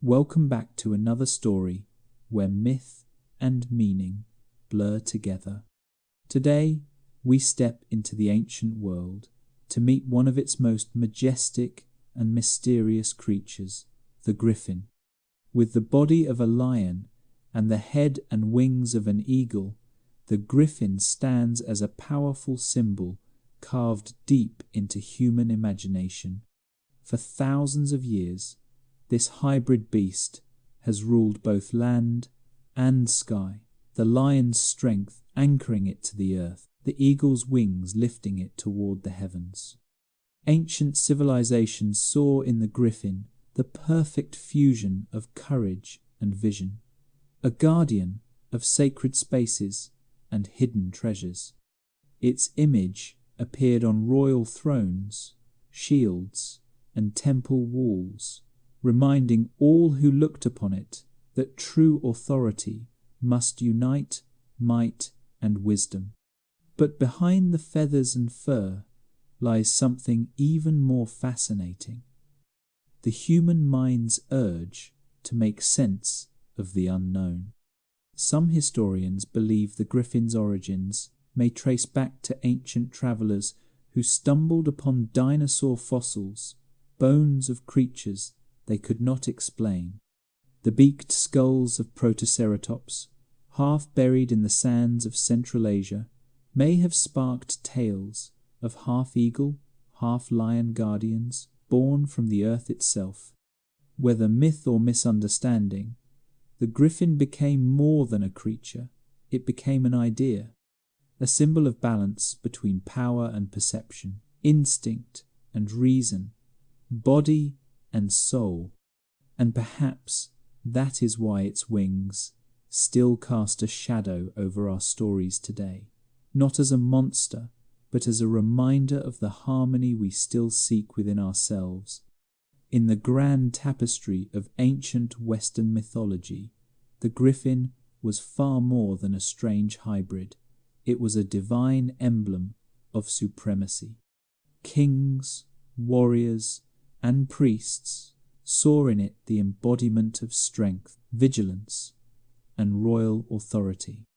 Welcome back to another story where myth and meaning blur together. Today, we step into the ancient world to meet one of its most majestic and mysterious creatures, the Griffin. With the body of a lion and the head and wings of an eagle, the Griffin stands as a powerful symbol carved deep into human imagination. For thousands of years, this hybrid beast has ruled both land and sky, the lion's strength anchoring it to the earth, the eagle's wings lifting it toward the heavens. Ancient civilizations saw in the Griffin the perfect fusion of courage and vision, a guardian of sacred spaces and hidden treasures. Its image appeared on royal thrones, shields, and temple walls, reminding all who looked upon it that true authority must unite might and wisdom. But behind the feathers and fur lies something even more fascinating: the human mind's urge to make sense of the unknown. Some historians believe the Griffin's origins may trace back to ancient travelers who stumbled upon dinosaur fossils, bones of creatures they could not explain. The beaked skulls of Protoceratops, half buried in the sands of Central Asia, may have sparked tales of half-eagle, half-lion guardians born from the earth itself. Whether myth or misunderstanding, the Griffin became more than a creature. It became an idea, a symbol of balance between power and perception, instinct and reason, body and soul. And perhaps that is why its wings still cast a shadow over our stories today, not as a monster, but as a reminder of the harmony we still seek within ourselves. In the grand tapestry of ancient Western mythology, the Griffin was far more than a strange hybrid. It was a divine emblem of supremacy. Kings, warriors, and priests saw in it the embodiment of strength, vigilance, and royal authority.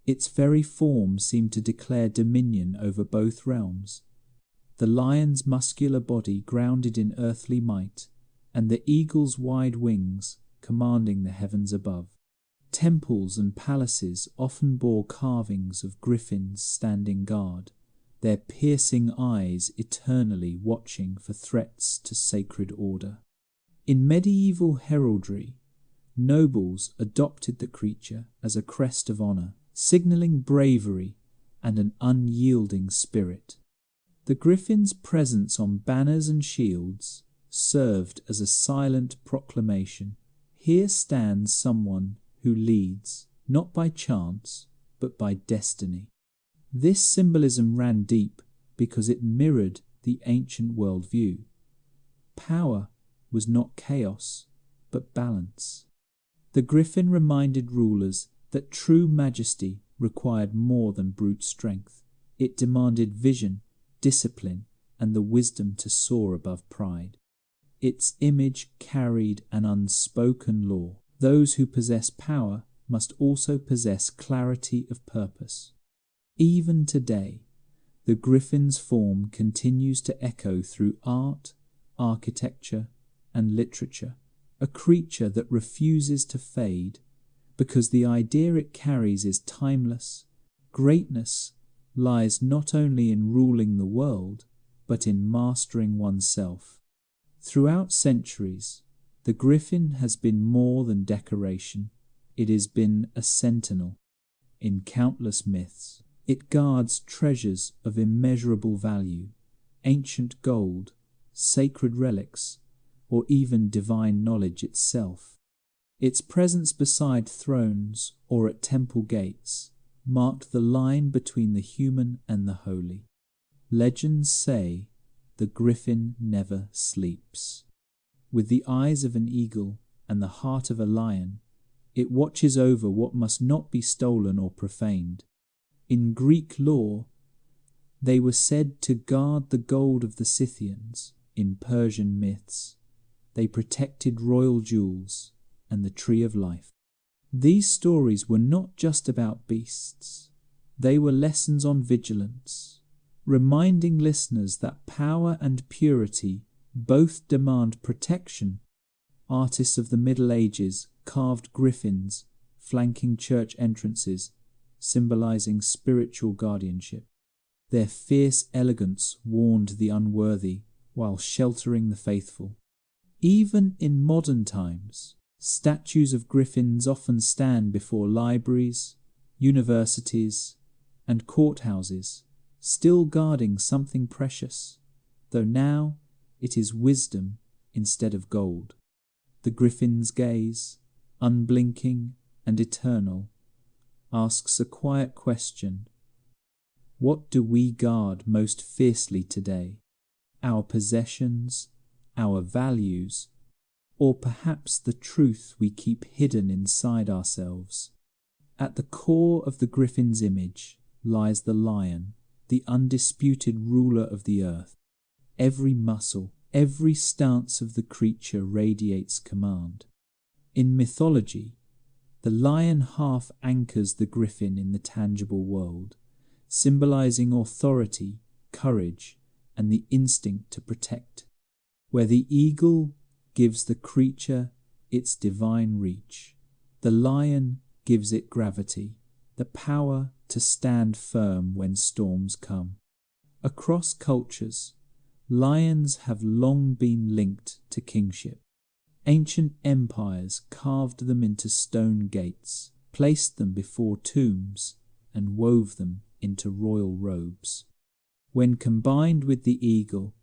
Its very form seemed to declare dominion over both realms. The lion's muscular body grounded in earthly might, and the eagle's wide wings commanding the heavens above. Temples and palaces often bore carvings of griffins standing guard, their piercing eyes eternally watching for threats to sacred order. In medieval heraldry, nobles adopted the creature as a crest of honor, signaling bravery and an unyielding spirit. The Griffin's presence on banners and shields served as a silent proclamation: here stands someone who leads, not by chance, but by destiny. This symbolism ran deep because it mirrored the ancient worldview. Power was not chaos, but balance. The Griffin reminded rulers that true majesty required more than brute strength. It demanded vision, discipline, and the wisdom to soar above pride. Its image carried an unspoken law: those who possess power must also possess clarity of purpose. Even today, the Griffin's form continues to echo through art, architecture, and literature, a creature that refuses to fade because the idea it carries is timeless. Greatness lies not only in ruling the world, but in mastering oneself. Throughout centuries, the Griffin has been more than decoration. It has been a sentinel. In countless myths, it guards treasures of immeasurable value, ancient gold, sacred relics, or even divine knowledge itself. Its presence beside thrones or at temple gates marked the line between the human and the holy. Legends say the Griffin never sleeps. With the eyes of an eagle and the heart of a lion, it watches over what must not be stolen or profaned. In Greek lore, they were said to guard the gold of the Scythians. In Persian myths, They protected royal jewels and the tree of life. These stories were not just about beasts. They were lessons on vigilance, reminding listeners that power and purity both demand protection. Artists of the Middle Ages carved griffins flanking church entrances, symbolizing spiritual guardianship. Their fierce elegance warned the unworthy while sheltering the faithful. Even in modern times, statues of griffins often stand before libraries, universities, and courthouses, still guarding something precious, though now it is wisdom instead of gold. The griffin's gaze, unblinking and eternal, asks a quiet question: what do we guard most fiercely today? Our possessions, our values, or perhaps the truth we keep hidden inside ourselves? At the core of the griffin's image lies the lion, the undisputed ruler of the earth. Every muscle, every stance of the creature radiates command. In mythology, the lion half anchors the griffin in the tangible world, symbolizing authority, courage, and the instinct to protect. Where the eagle gives the creature its divine reach, the lion gives it gravity, the power to stand firm when storms come. Across cultures, lions have long been linked to kingship. Ancient empires carved them into stone gates, placed them before tombs, and wove them into royal robes. When combined with the eagle,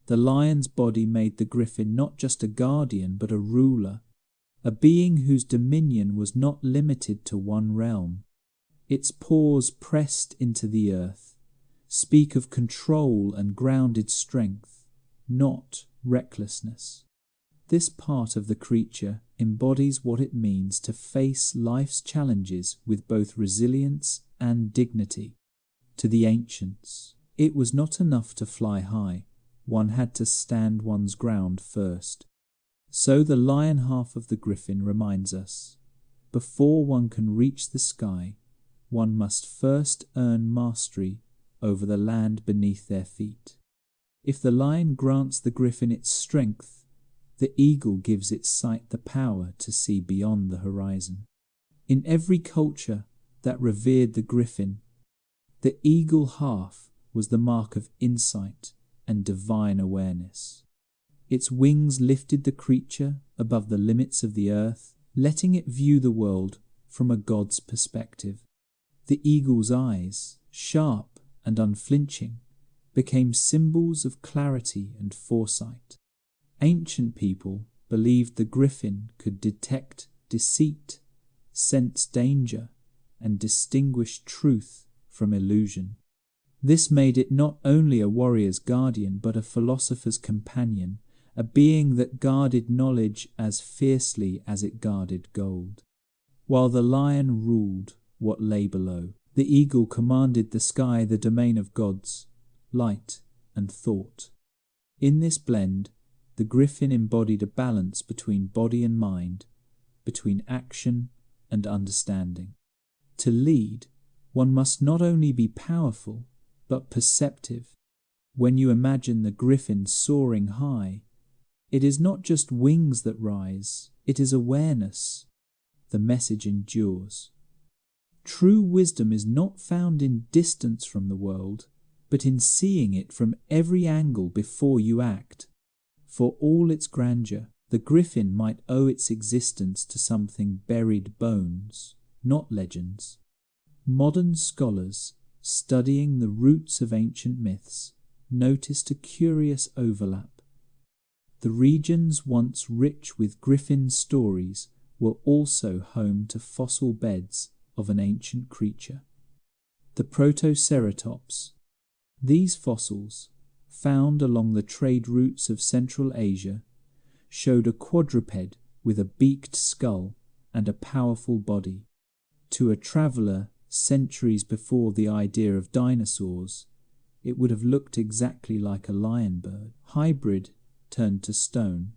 the lion's body made the griffin not just a guardian but a ruler, a being whose dominion was not limited to one realm. Its paws pressed into the earth speak of control and grounded strength, not recklessness. This part of the creature embodies what it means to face life's challenges with both resilience and dignity. To the ancients, it was not enough to fly high. One had to stand one's ground first. So the lion half of the griffin reminds us, before one can reach the sky, one must first earn mastery over the land beneath their feet. If the lion grants the griffin its strength, the eagle gives its sight the power to see beyond the horizon. In every culture that revered the griffin, the eagle half was the mark of insight and divine awareness. Its wings lifted the creature above the limits of the earth, letting it view the world from a god's perspective. The eagle's eyes, sharp and unflinching, became symbols of clarity and foresight. Ancient people believed the griffin could detect deceit, sense danger, and distinguish truth from illusion. This made it not only a warrior's guardian, but a philosopher's companion, a being that guarded knowledge as fiercely as it guarded gold. While the lion ruled what lay below, the eagle commanded the sky, the domain of gods, light and thought. In this blend, the griffin embodied a balance between body and mind, between action and understanding. To lead, one must not only be powerful, but perceptive. When you imagine the griffin soaring high, it is not just wings that rise, it is awareness. The message endures. True wisdom is not found in distance from the world, but in seeing it from every angle before you act. For all its grandeur, the griffin might owe its existence to something buried bones, not legends. Modern scholars, studying the roots of ancient myths, noticed a curious overlap. The regions once rich with griffin stories were also home to fossil beds of an ancient creature, the Protoceratops. These fossils, found along the trade routes of Central Asia, showed a quadruped with a beaked skull and a powerful body. To a traveller centuries before the idea of dinosaurs, it would have looked exactly like a lion bird, hybrid turned to stone.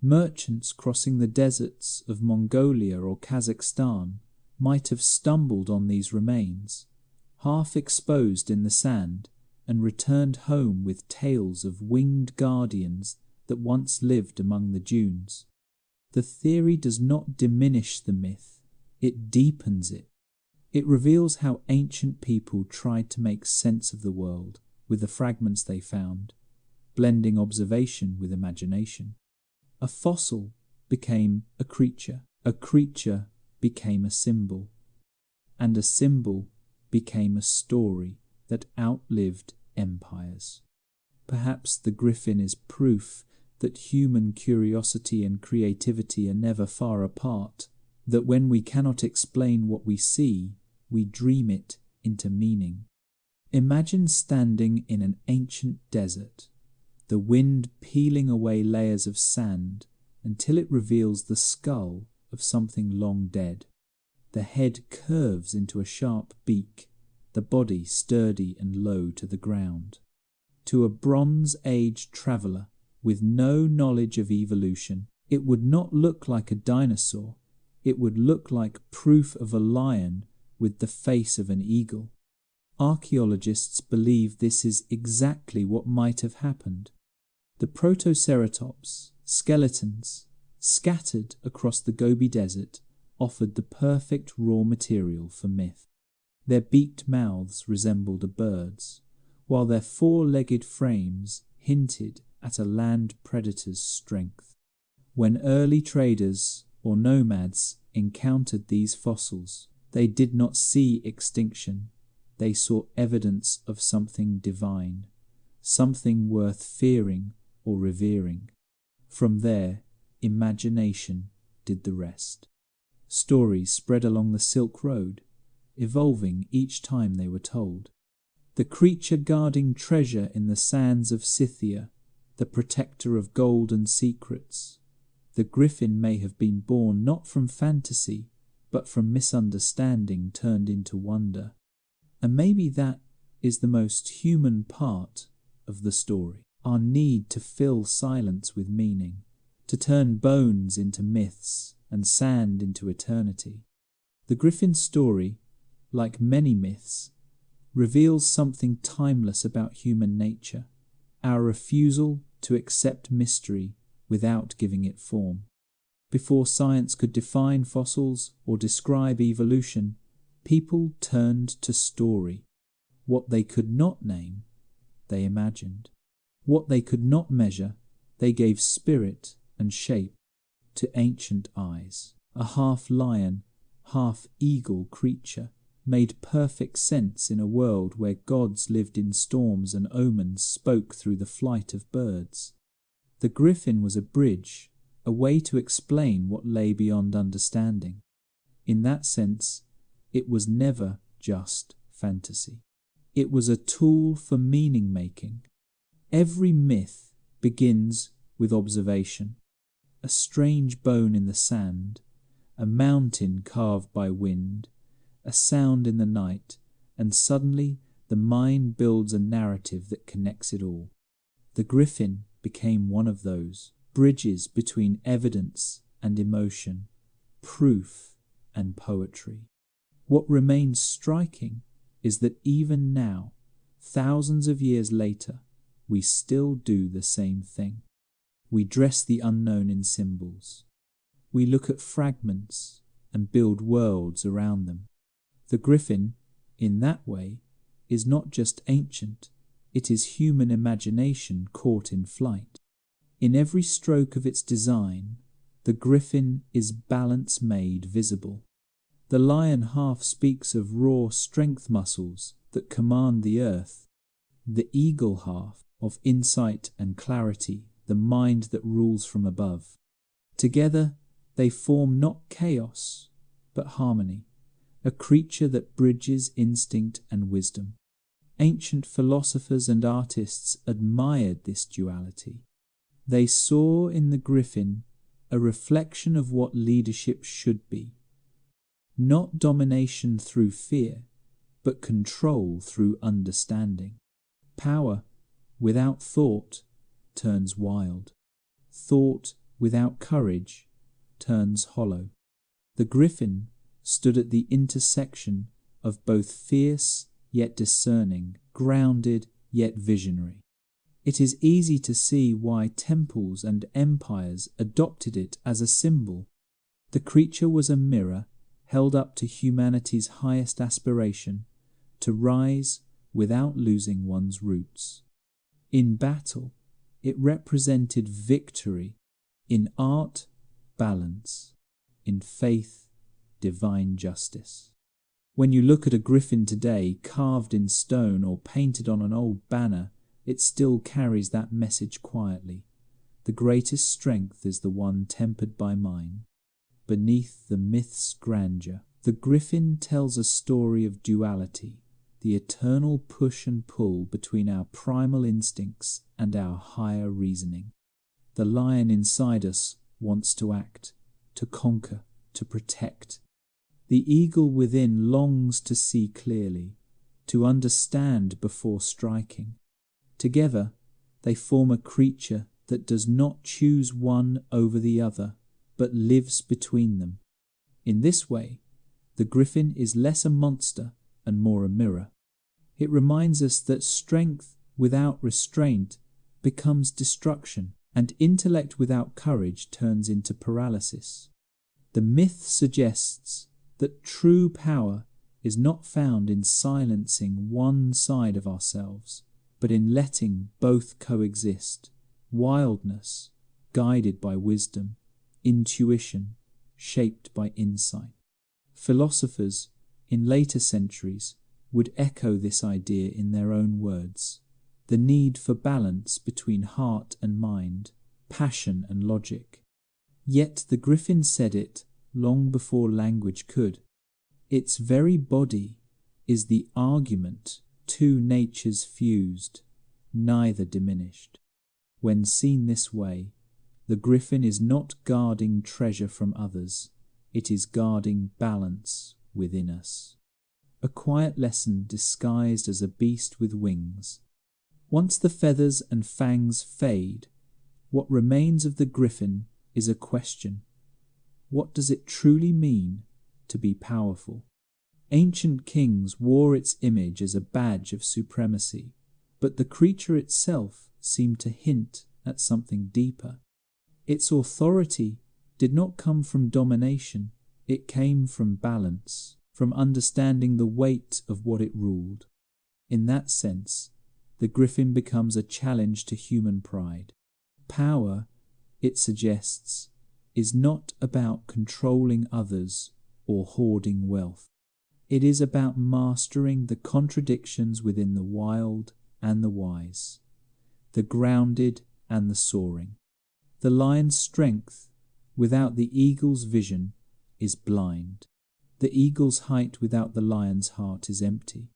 Merchants crossing the deserts of Mongolia or Kazakhstan might have stumbled on these remains, half exposed in the sand, and returned home with tales of winged guardians that once lived among the dunes. The theory does not diminish the myth, it deepens it. It reveals how ancient people tried to make sense of the world with the fragments they found, blending observation with imagination. A fossil became a creature became a symbol, and a symbol became a story that outlived empires. Perhaps the griffin is proof that human curiosity and creativity are never far apart, that when we cannot explain what we see, we dream it into meaning. Imagine standing in an ancient desert, the wind peeling away layers of sand until it reveals the skull of something long dead. The head curves into a sharp beak, the body sturdy and low to the ground. To a Bronze Age traveller with no knowledge of evolution, it would not look like a dinosaur, it would look like proof of a lion with the face of an eagle. Archaeologists believe this is exactly what might have happened. The Protoceratops skeletons, scattered across the Gobi Desert, offered the perfect raw material for myth. Their beaked mouths resembled a bird's, while their four-legged frames hinted at a land predator's strength. When early traders or nomads encountered these fossils, they did not see extinction. They saw evidence of something divine, something worth fearing or revering. From there, imagination did the rest. Stories spread along the Silk Road, evolving each time they were told. The creature guarding treasure in the sands of Scythia, the protector of golden secrets. The griffin may have been born not from fantasy, but from misunderstanding turned into wonder. And maybe that is the most human part of the story. Our need to fill silence with meaning, to turn bones into myths and sand into eternity. The griffin story, like many myths, reveals something timeless about human nature, our refusal to accept mystery without giving it form. Before science could define fossils or describe evolution, people turned to story. What they could not name, they imagined. What they could not measure, they gave spirit and shape to ancient eyes. A half-lion, half-eagle creature made perfect sense in a world where gods lived in storms and omens spoke through the flight of birds. The griffin was a bridge, a way to explain what lay beyond understanding. In that sense, it was never just fantasy. It was a tool for meaning-making. Every myth begins with observation. A strange bone in the sand, a mountain carved by wind, a sound in the night, and suddenly the mind builds a narrative that connects it all. The griffin became one of those bridges between evidence and emotion, proof and poetry. What remains striking is that even now, thousands of years later, we still do the same thing. We dress the unknown in symbols. We look at fragments and build worlds around them. The griffin, in that way, is not just ancient, it is human imagination caught in flight. In every stroke of its design, the griffin is balance made visible. The lion half speaks of raw strength muscles that command the earth, the eagle half of insight and clarity, the mind that rules from above. Together, they form not chaos, but harmony, a creature that bridges instinct and wisdom. Ancient philosophers and artists admired this duality. They saw in the griffin a reflection of what leadership should be. Not domination through fear, but control through understanding. Power without thought turns wild. Thought without courage turns hollow. The Griffin stood at the intersection of both fierce yet discerning, grounded yet visionary. It is easy to see why temples and empires adopted it as a symbol. The creature was a mirror held up to humanity's highest aspiration, to rise without losing one's roots. In battle, it represented victory; in art, balance; in faith, divine justice. When you look at a griffin today, carved in stone or painted on an old banner, it still carries that message quietly. The greatest strength is the one tempered by mind. Beneath the myth's grandeur, the griffin tells a story of duality, the eternal push and pull between our primal instincts and our higher reasoning. The lion inside us wants to act, to conquer, to protect. The eagle within longs to see clearly, to understand before striking. Together, they form a creature that does not choose one over the other, but lives between them. In this way, the griffin is less a monster and more a mirror. It reminds us that strength without restraint becomes destruction, and intellect without courage turns into paralysis. The myth suggests that true power is not found in silencing one side of ourselves, but in letting both coexist. Wildness, guided by wisdom; intuition, shaped by insight. Philosophers in later centuries would echo this idea in their own words: the need for balance between heart and mind, passion and logic. Yet the griffin said it long before language could. Its very body is the argument, two natures fused, neither diminished. When seen this way, the griffin is not guarding treasure from others, it is guarding balance within us. A quiet lesson disguised as a beast with wings. Once the feathers and fangs fade, what remains of the griffin is a question. What does it truly mean to be powerful? Ancient kings wore its image as a badge of supremacy, but the creature itself seemed to hint at something deeper. Its authority did not come from domination, it came from balance, from understanding the weight of what it ruled. In that sense, the griffin becomes a challenge to human pride. Power, it suggests, is not about controlling others or hoarding wealth. It is about mastering the contradictions within the wild and the wise, the grounded and the soaring. The lion's strength without the eagle's vision is blind. The eagle's height without the lion's heart is empty.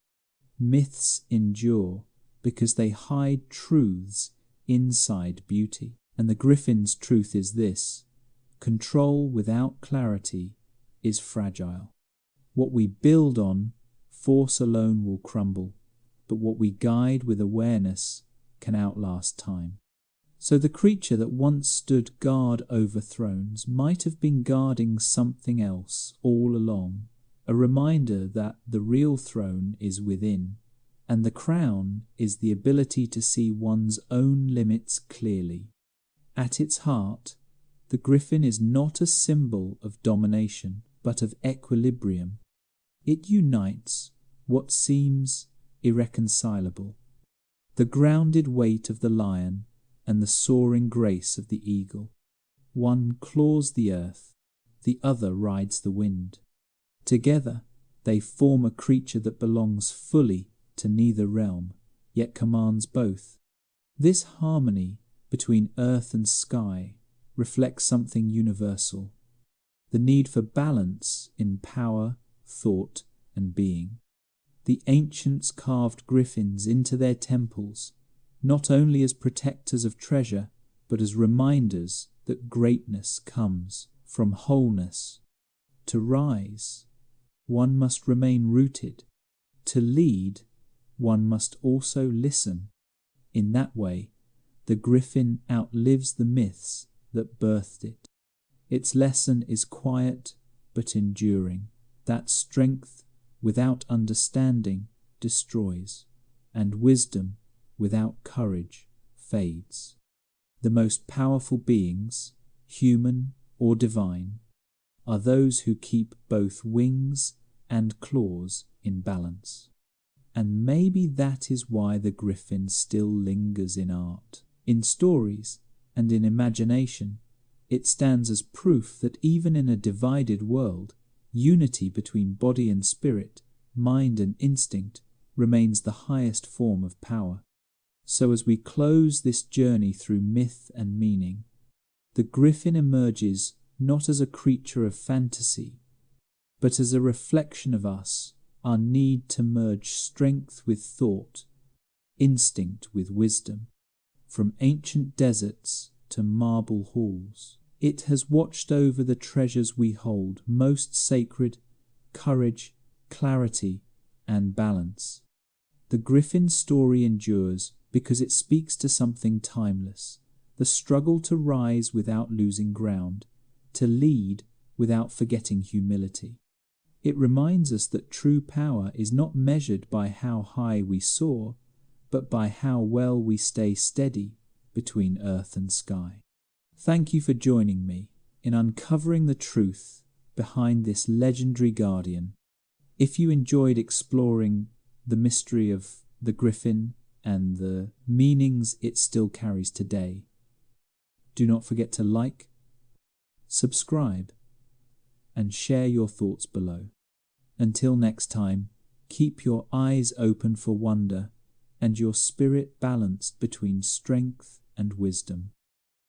Myths endure because they hide truths inside beauty. And the griffin's truth is this: control without clarity is fragile. What we build on, force alone will crumble, but what we guide with awareness can outlast time. So the creature that once stood guard over thrones might have been guarding something else all along, a reminder that the real throne is within, and the crown is the ability to see one's own limits clearly. At its heart, the griffin is not a symbol of domination, but of equilibrium. It unites what seems irreconcilable: the grounded weight of the lion and the soaring grace of the eagle. One claws the earth, the other rides the wind. Together, they form a creature that belongs fully to neither realm, yet commands both. This harmony between earth and sky reflects something universal: the need for balance in power, thought, and being. The ancients carved griffins into their temples, not only as protectors of treasure, but as reminders that greatness comes from wholeness. To rise, one must remain rooted. To lead, one must also listen. In that way, the griffin outlives the myths that birthed it. Its lesson is quiet but enduring, that strength without understanding destroys, and wisdom without courage fades. The most powerful beings, human or divine, are those who keep both wings and claws in balance. And maybe that is why the griffin still lingers in art, in stories, and in imagination. It stands as proof that even in a divided world, unity between body and spirit, mind and instinct, remains the highest form of power. So as we close this journey through myth and meaning, the griffin emerges not as a creature of fantasy, but as a reflection of us, our need to merge strength with thought, instinct with wisdom. From ancient deserts to marble halls, it has watched over the treasures we hold most sacred: courage, clarity, and balance. The griffin's story endures because it speaks to something timeless: the struggle to rise without losing ground, to lead without forgetting humility. It reminds us that true power is not measured by how high we soar, but by how well we stay steady between earth and sky. Thank you for joining me in uncovering the truth behind this legendary guardian. If you enjoyed exploring the mystery of the griffin and the meanings it still carries today, do not forget to like, subscribe, and share your thoughts below. Until next time, keep your eyes open for wonder and your spirit balanced between strength and wisdom.